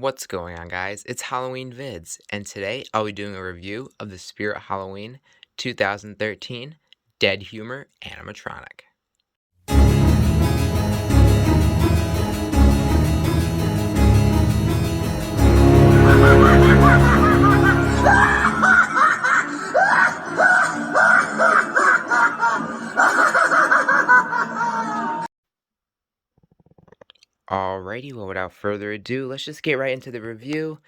What's going on, guys? It's Halloween Vids, and today I'll be doing a review of the Spirit Halloween 2013 Dead Humor Animatronic. Alrighty, well, without further ado, let's just get right into the review.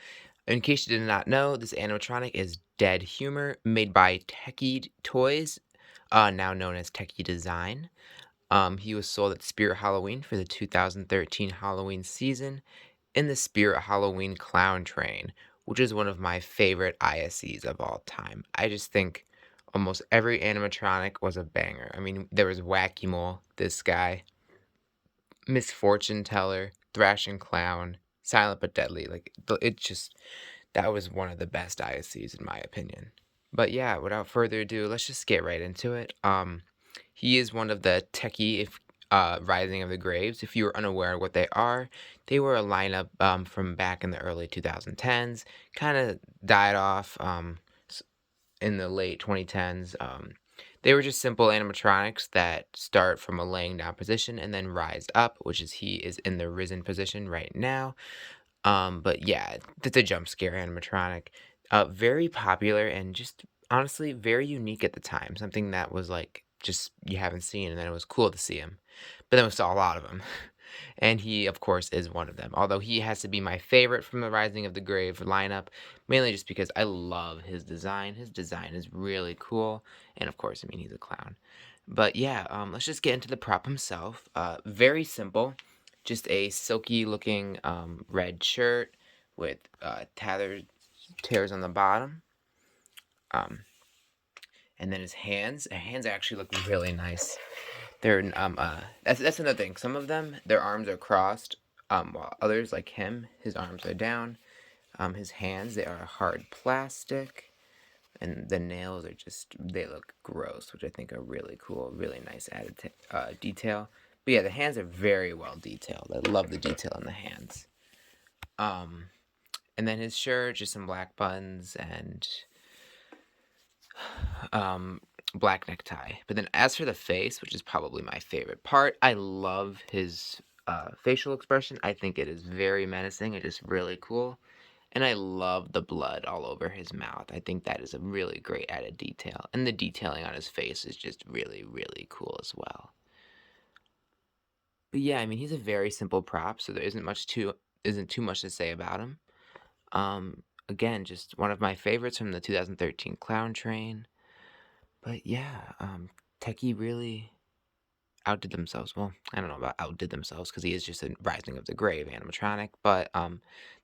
In case you did not know, this animatronic is Dead Humor, made by Tekky Toys, now known as Tekky Design. He was sold at Spirit Halloween for the 2013 Halloween season in the Spirit Halloween Clown Train, which is one of my favorite ISEs of all time. I just think almost every animatronic was a banger. I mean, there was Wacky Mole, this guy, Misfortune Teller, Thrashing Clown, Silent but Deadly. It just, that was one of the best ISEs in my opinion. But yeah, without further ado, let's just get right into it. He is one of the Tekky Rising of the Graves. If you are unaware of what they were a lineup from back in the early 2010s. Kind of died off in the late 2010s. They were just simple animatronics that start from a laying down position and then rise up, which is he is in the risen position right now. But yeah, it's a jump scare animatronic. Very popular and just honestly very unique at the time. Something that was like just you haven't seen, and then it was cool to see him. But then we saw a lot of them. And he, of course, is one of them. Although he has to be my favorite from the Rising of the Grave lineup, mainly just because I love his design. His design is really cool. And of course, I mean, he's a clown. But yeah, let's just get into the prop himself. Very simple. Just a silky looking red shirt with tears on the bottom. And then his hands actually look really nice. They're that's another thing. Some of them, their arms are crossed, while others, like him, his arms are down. His hands, they are hard plastic, and the nails are they look gross, which I think are really cool, really nice added detail. But yeah, the hands are very well detailed. I love the detail in the hands. And then his shirt, just some black buttons and black necktie. But then as for the face, which is probably my favorite part, I love his facial expression. I think it is very menacing. It is really cool. And I love the blood all over his mouth. I think that is a really great added detail. And the detailing on his face is just really, really cool as well. But yeah, I mean, he's a very simple prop, so there isn't too much to say about him. Again, just one of my favorites from the 2013 Clown Train. But yeah, Tekky really outdid themselves. Well, I don't know about outdid themselves because he is just a Rising of the Grave animatronic, but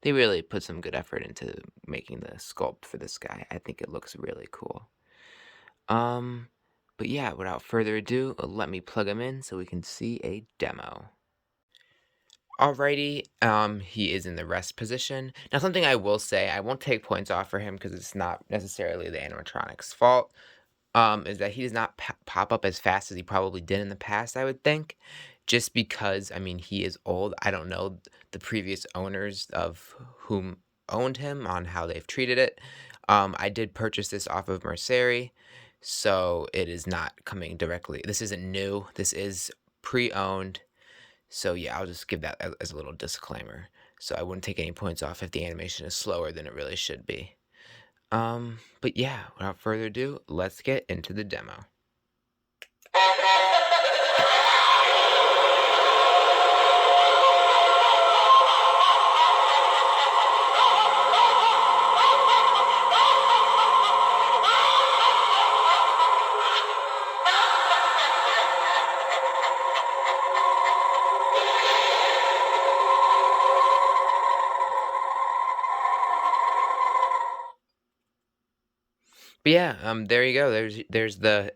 they really put some good effort into making the sculpt for this guy. I think it looks really cool. But yeah, without further ado, let me plug him in so we can see a demo. Alrighty, he is in the rest position. Now, something I will say, I won't take points off for him because it's not necessarily the animatronic's fault. Is that he does not pop up as fast as he probably did in the past, I would think. Just because, I mean, he is old. I don't know the previous owners of whom owned him on how they've treated it. I did purchase this off of Mercery, so it is not coming directly. This isn't new. This is pre-owned. So yeah, I'll just give that as a little disclaimer. So I wouldn't take any points off if the animation is slower than it really should be. But yeah, without further ado, let's get into the demo. But yeah, there you go. There's the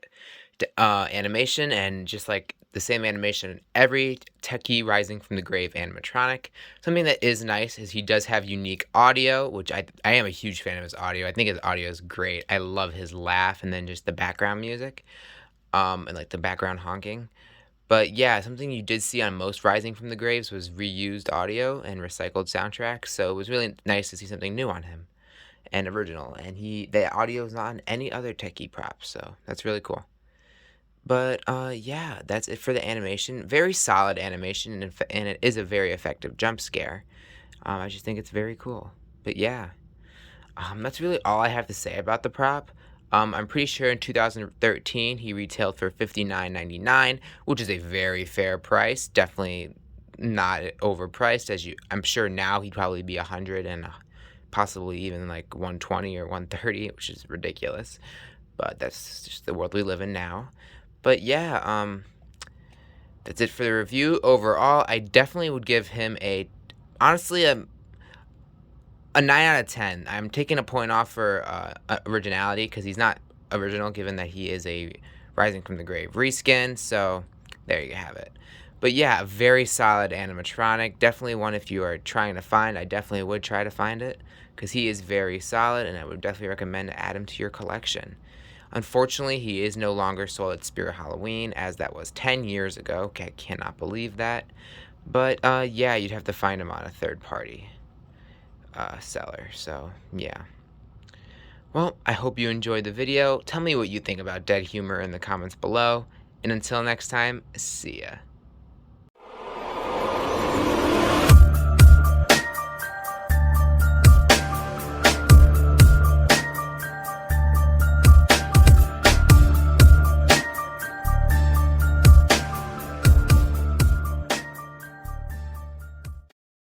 animation, and just like the same animation in every Tekky Rising from the Grave animatronic. Something that is nice is he does have unique audio, which I am a huge fan of his audio. I think his audio is great. I love his laugh and then just the background music, and like the background honking. But yeah, something you did see on most Rising from the Graves was reused audio and recycled soundtracks, so it was really nice to see something new on him and original. And the audio is not on any other Tekky props, so that's really cool. But yeah, that's it for the animation. Very solid animation, and it is a very effective jump scare. I just think it's very cool. But yeah, that's really all I have to say about the prop. I'm pretty sure in 2013 he retailed for $59.99, which is a very fair price. Definitely not overpriced, I'm sure now he'd probably be 100 and possibly even like 120 or 130, which is ridiculous. But that's just the world we live in now. But yeah, that's it for the review. Overall, I definitely would give him honestly, a 9 out of 10. I'm taking a point off for originality because he's not original, given that he is a Rising from the Grave reskin. So there you have it. But yeah, a very solid animatronic. Definitely one if you are trying to find. I definitely would try to find it because he is very solid, and I would definitely recommend to add him to your collection. Unfortunately, he is no longer sold at Spirit Halloween, as that was 10 years ago. Okay, I cannot believe that. But yeah, you'd have to find him on a third party seller. So yeah. Well, I hope you enjoyed the video. Tell me what you think about dead humor in the comments below. And until next time, see ya.